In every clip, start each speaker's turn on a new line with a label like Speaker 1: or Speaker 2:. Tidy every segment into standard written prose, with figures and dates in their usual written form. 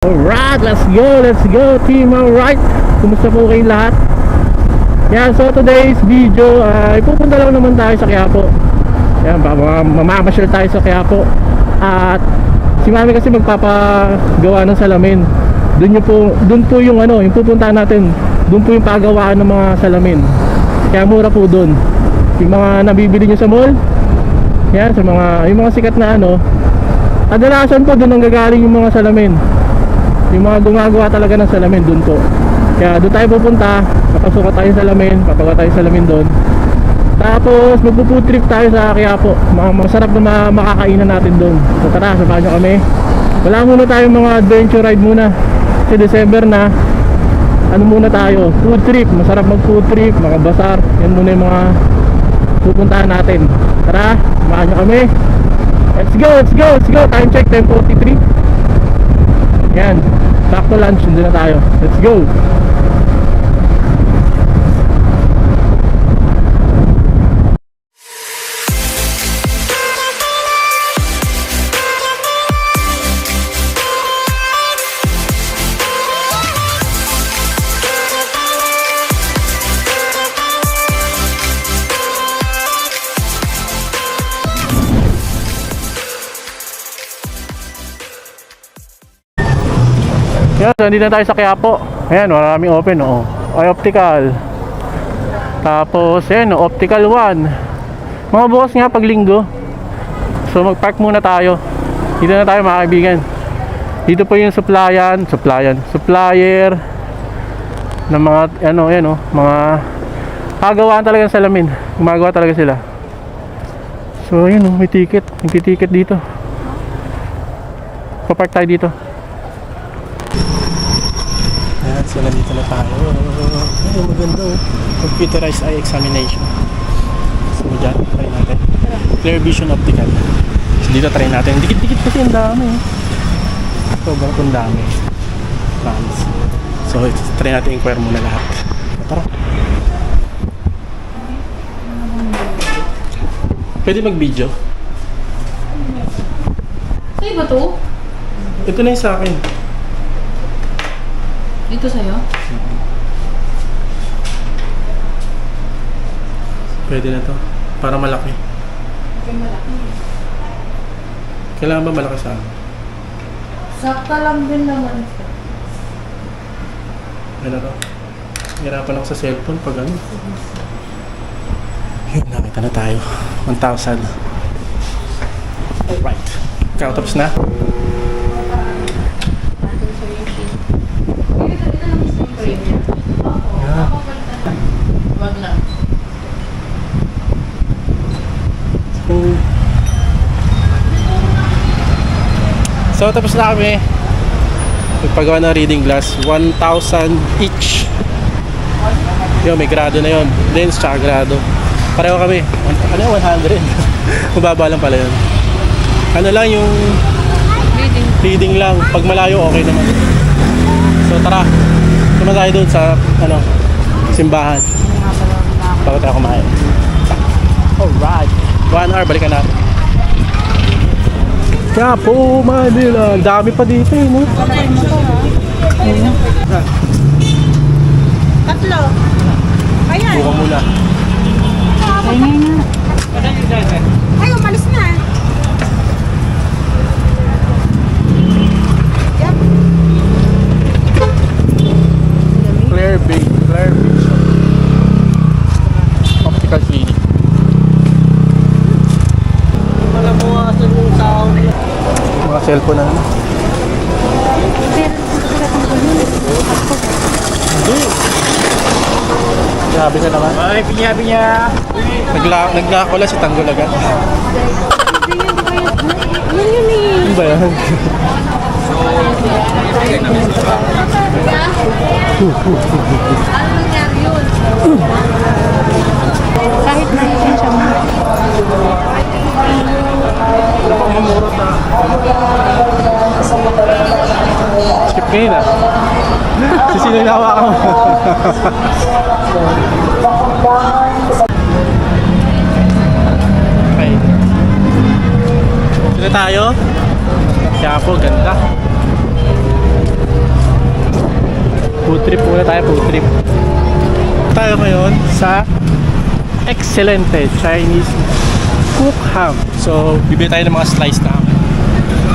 Speaker 1: Alright, let's go team. Alright, kumusta po kayong lahat? Yan, so today's video ipupunta lang naman tayo sa Quiapo. Yan, mamamasyal tayo sa Quiapo. At si Mami kasi magpapagawa ng salamin. Doon po yung yung pupuntahan natin. Doon po yung pagawaan ng mga salamin. Kaya mura po doon. Yung mga nabibili nyo sa mall, yan, sa yung mga sikat na kadalasan po doon ang gagaling yung mga salamin. Yung mga gumagawa talaga ng salamin doon po. Kaya doon tayo pupunta, papasukan tayo sa salamin, papagawa tayo sa salamin doon. Tapos magpo-food trip tayo sa Quiapo. Masarap na makakainan natin doon. So tara, samahan nyo kami. Wala muna tayong mga adventure ride muna. Kasi December na. Ano muna tayo? Food trip. Masarap mag food trip, mga basar. Yan muna yung mga pupuntahan natin. Tara, samahan nyo kami. Let's go. Time check, 10:43. Yan, back to lunch, nandun na tayo. Let's go. Yan, so nandito na tayo sa Quiapo. Ayan, maraming open, ay optical. Tapos, ayan, optical 1. Mga bukas nga pag linggo. So mag-park muna tayo. Dito na tayo mga kaibigan. Dito po yung supplier ng mga, mga pagawaan talaga ng salamin. Gumagawa talaga sila. So, yun, may ticket. May ticket dito. Papark tayo dito. Ayan, so nandito na tayo. Ay, maganda computerized eye examination. So dyan, try natin. Clear vision optical. So dito try natin. Dikit-dikit kasi ang dami. Sobrang kung dami. Plans. So try natin inquire muna lahat. Tara. Pwede mag-video?
Speaker 2: Sa'yo ba to?
Speaker 1: Ito na yung sa akin.
Speaker 2: Dito sa'yo?
Speaker 1: Pwede na to. Para malaki.
Speaker 2: Okay, malaki.
Speaker 1: Kailangan ba malaki sa akin?
Speaker 2: Sakta lang din naman.
Speaker 1: Ano to? Hirapan ako sa cellphone pag ano. Yun, nakita na tayo. 1,000. Alright. Tapos na.
Speaker 2: Wag na.
Speaker 1: So tapos na kami. Nagpagawa ng reading glass. 1,000 each. Yun, may grado na yun. Lens tsaka grado. Pareho kami. Ano yung 100? Mababa lang pala yun. Ano lang yung reading lang. Pag malayo, okay naman. So tara. Tuma tayo doon sa simbahan. Bago tayo kumain. Alright. 1 hour, balikan natin. Quiapo, Manila. Ang dami pa dito no?
Speaker 3: Tatlo. Ayan.
Speaker 1: Buka muna.
Speaker 3: Ay, umalis na. Yep.
Speaker 1: Clear vision. Optical clinic. Mga cellphone na ano. Hindi. Grabe ka naman. Ay, pinya. Naglako lang si Tanggol agad.
Speaker 3: Yun eh.
Speaker 1: Ano ba yan?
Speaker 2: Ano nangyari yun?
Speaker 3: Kahit na yun siya mo.
Speaker 1: Wala pang mamurot na. Skip kayo na. Sino yung hawakan mo? Okay. Sino tayo? Quiapo, ganda. Food trip muna tayo, food trip. Tayo ngayon sa Excelente Chinese Cook Ham. So, bibili tayo ng mga slice na ham.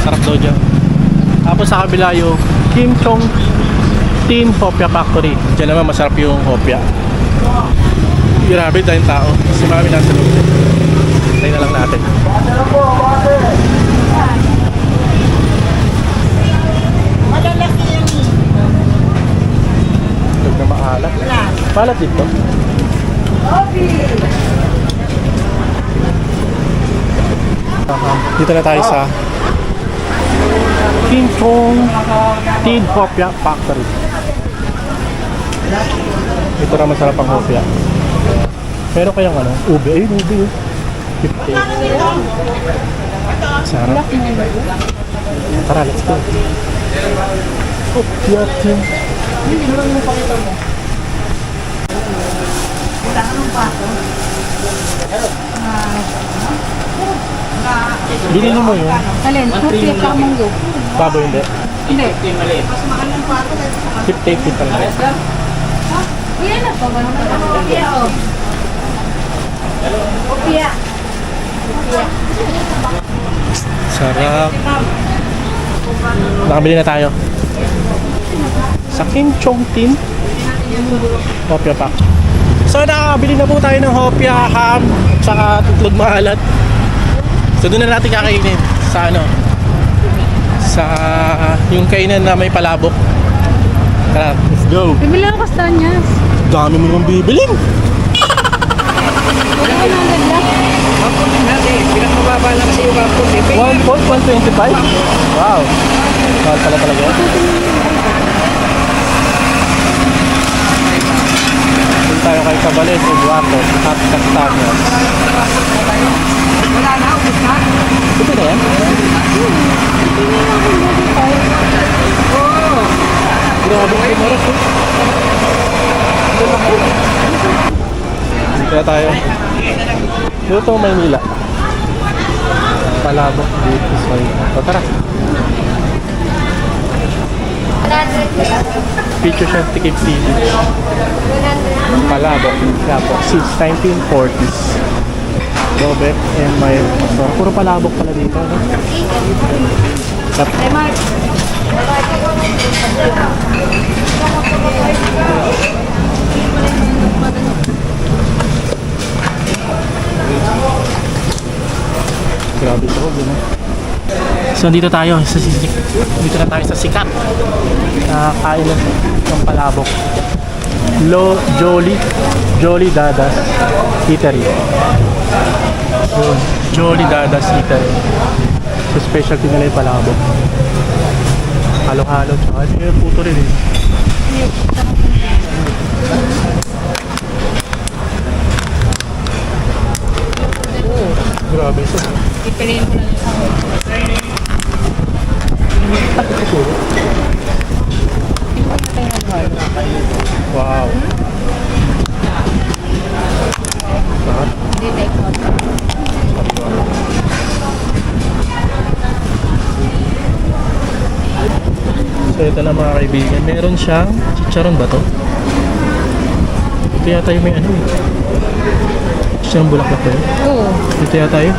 Speaker 1: Sarap daw dyan. Tapos sa kabila yung Kim Chong Tin Hopia Factory. Diyan naman masarap yung hopia. Grabe tayong tao. Si Mami nasa loob. Tayo na lang natin.
Speaker 3: Malalaki yan.
Speaker 1: Huwag na maalat. Maalat dito. Dito na tayo sa Kim Chong Tin Hopia Factory. Ito na masarap ang hopia. Pero kayang ano, ube. Ayun, ube yun. 50. Sarap. Tara, let's go. Hopia Tin. Bilhin mo yun.
Speaker 3: Alin, puti ka munggo.
Speaker 1: Baboy hindi.
Speaker 3: Hindi.
Speaker 1: 50 pa lang.
Speaker 3: Kuya na pa ba? Kuya o. Kuya.
Speaker 1: Sarap. Nakabili na tayo. Sa Kim Chong Tin Hopia Pack. So nakabili na po tayo ng hopia, ham, tsaka tutlog maalat. So doon na natin kakainin sa ano, sa yung kainan na may palabok. Tara, let's go.
Speaker 3: Bibili ako kastanyas.
Speaker 1: Dami mo naman bibilin.
Speaker 3: Wala ka nang ganda.
Speaker 1: 1.125? Wow. Mahal pala talaga. Doon tayo kay Cabales, Eduardo, at Castañas.
Speaker 2: Wala na, ubus na.
Speaker 1: Ito na yan? Grabe kayo maras eh. Kaya tayo. Dito Maynila. Palabok dito sa so, tara. Feature siya Tikip TV. Palabok. Yapo. Since 1940s. Robert and my so, puro palabok pala dito. No? Grabe ito, gano'n. So dito tayo dito na tayo sa sikat. Kain ng palabok. Jolly Dadas Eatery. So, Jolly Dadas Eatery. So specialty nila yung palabok. Halo-halo tsaka yung puto rin eh. Grabe ito.
Speaker 2: Ipiliin ko na lang.
Speaker 1: Wow. Sarap.
Speaker 2: Hindi, take out.
Speaker 1: So ito na mga kaibigan. Meron siyang chicharon ba to? Ito yata yung may ano eh. Chicharon bulaklak ba yun?
Speaker 2: Oo.
Speaker 1: Ito yata yun.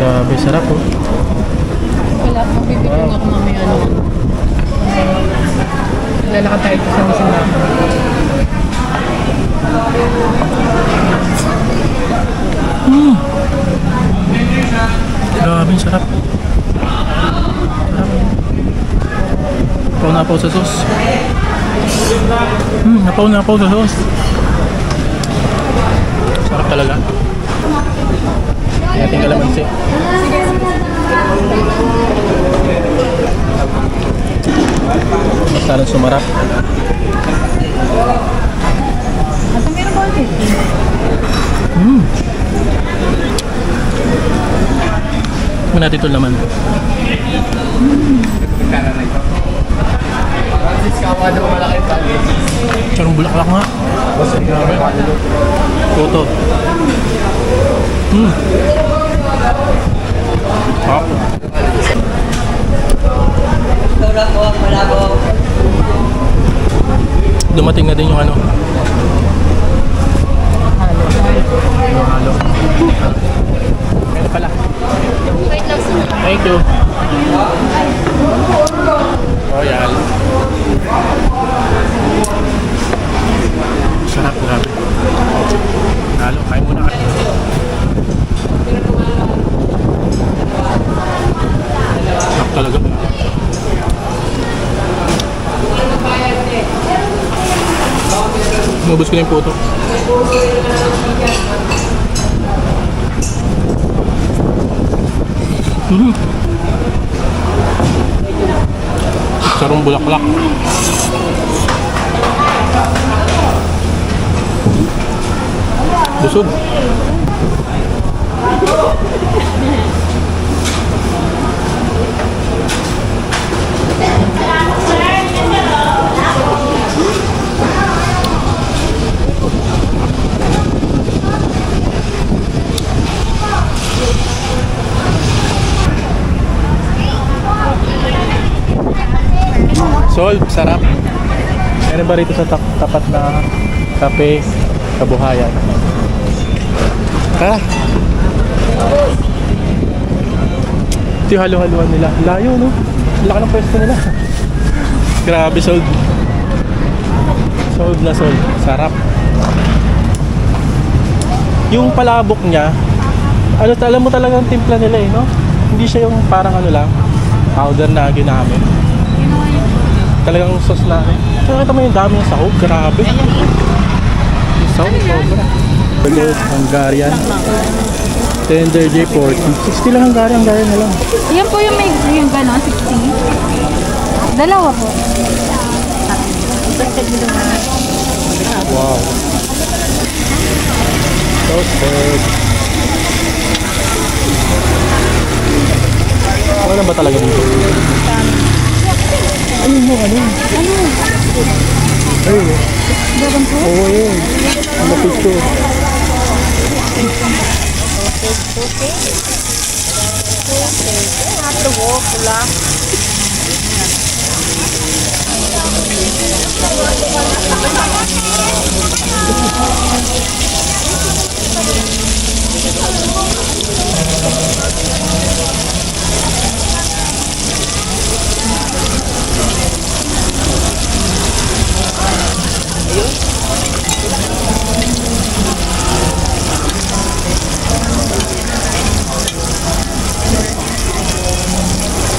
Speaker 1: Grabe, sarap oh.
Speaker 2: Wala, mabibigyan ako mamaya ano. Lalakad tayo sa simbahan.
Speaker 1: Grabe, sarap. Napaw sa sauce. Napaw sa sauce. Sarap talaga. Ating kalamansi. Mas lalong sumarap.
Speaker 2: At meron ba ulit?
Speaker 1: Tignan natin ito laman. Charong bulaklak nga. Grabe. Puto. Hop. dumating na din yung ano. Yung halo. Meron pala. Thank you. Royal. Sarap, grabe. Halo, kain muna kayo. Sarap talaga. Umubos ko na yung puto. Sarong bulaklak. Busog. Solve, sarap. Meron ba rito sa tapat na kape, kabuhayan? Tara. Ito yung halo-haluan nila. Layo, no? Laki ng pwesto nila. Grabe, solve. Solve na solve. Sarap. Yung palabok niya, ano, alam mo talagang timpla nila eh, no? Hindi siya yung parang ano lang, powder na ginamit. Talagang sauce na rin. So, nakita mo yung dami ng sahog. Grabe. Yung sahog, sobra. Balut, Hungarian. Tender J40. 60 lang Hungarian na lang.
Speaker 3: Yan po yung may yung gano'n, 60. Dalawa po.
Speaker 1: Wow. Toasted. Wala ba talaga dito? Ano mo, ano?
Speaker 3: Ano?
Speaker 1: Ayun.
Speaker 3: Dagan po?
Speaker 1: Oo, yun. Ang lapit ko.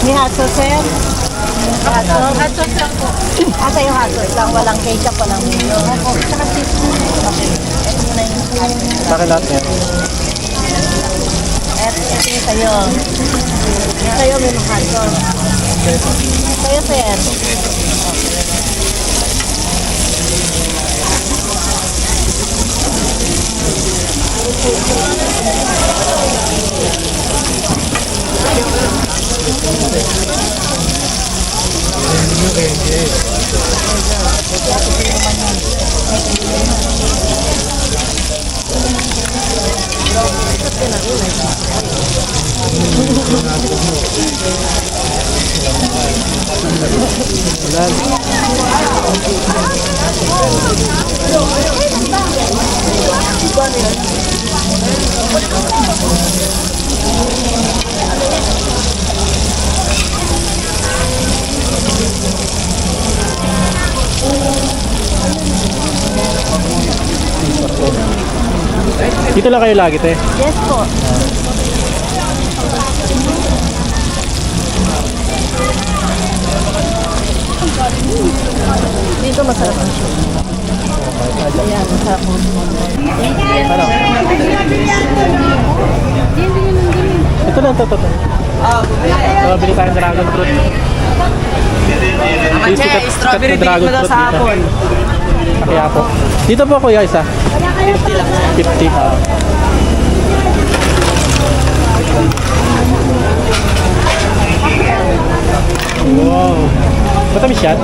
Speaker 4: May hot sauce, sir? Hot sauce? Hot sauce lang po. Asa yung hot sauce lang? Walang ketchup, walang mayo. Opo, saka seasoning. Okay. Ito muna yung hot sauce.
Speaker 1: Sa akin lahat yan.
Speaker 4: Ito yung sa'yo. Yung sa'yo may mga hot sauce. Sa'yo, sir.
Speaker 1: Dito lang kayo lagi, te.
Speaker 4: Yes po. Dito masarap ang show. Ayan, masarap ang
Speaker 1: Ano? Ito lang, ito. Bili tayo ng dragon fruit. Strawberry dragon fruit sa hapon. Kaya po. Dito po kuya isa. 50. Wow. Matamis yan?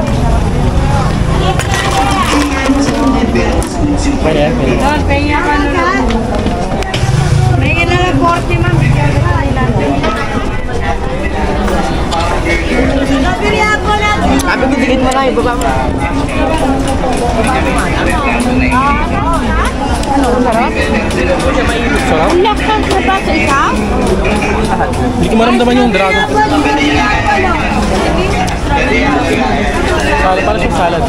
Speaker 1: Pwede yan.
Speaker 3: Kaya ka na lang. May na 40 ma'am.
Speaker 4: Strawberry apple natin.
Speaker 2: Sabi ko, digit mo na, ibaba mo.
Speaker 1: Sarap?
Speaker 4: Ang lakas na ba sa isa?
Speaker 1: Hindi ko maramdaman yung dragon. Salad, para siyang salad.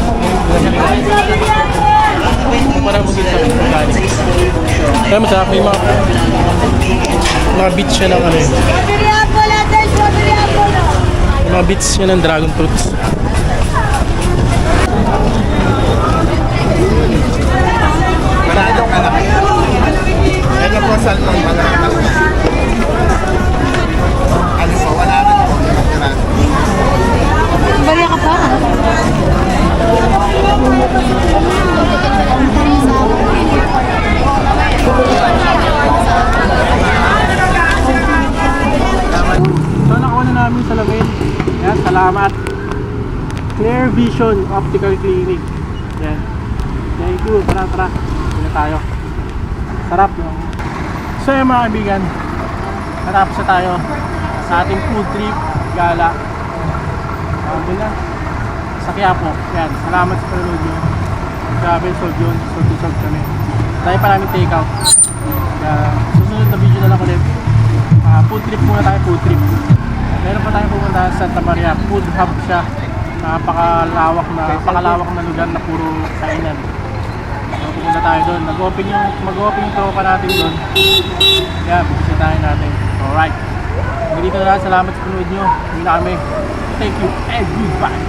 Speaker 1: Parang magiging sa pagkain. Kaya masarap, may mga bits siya ng ano yun. May mga bits siya ng dragon fruits.
Speaker 5: Ano po salmon mga ano po, wala rin po.
Speaker 2: Bariya ka pa?
Speaker 1: So nakuha na namin sa Lavelle. Yan, salamat. Clear Vision Optical Clinic. Yan. Thank you. Tara, tara. Hindi na tayo. Sarap, no? So yung mga kaibigan, natapos na tayo sa ating food trip gala. Doon na. Sa Quiapo. Yan. Salamat sa panonood nyo. Grabe, sold yun. Sold kami. Tayo pa namin take out. Kaya susunod na video na lang ulit. Food trip muna tayo, food trip. Meron pa tayong pumunta sa Santa Maria. Food hub siya. Napakalawak na lugar na puro kainan. So, pupunta tayo doon. Mag-open yung tropa natin doon. Kaya, bubisitahin natin. Alright. Hanggang dito na lang. Salamat sa panood nyo. Hindi na kami. Thank you and goodbye.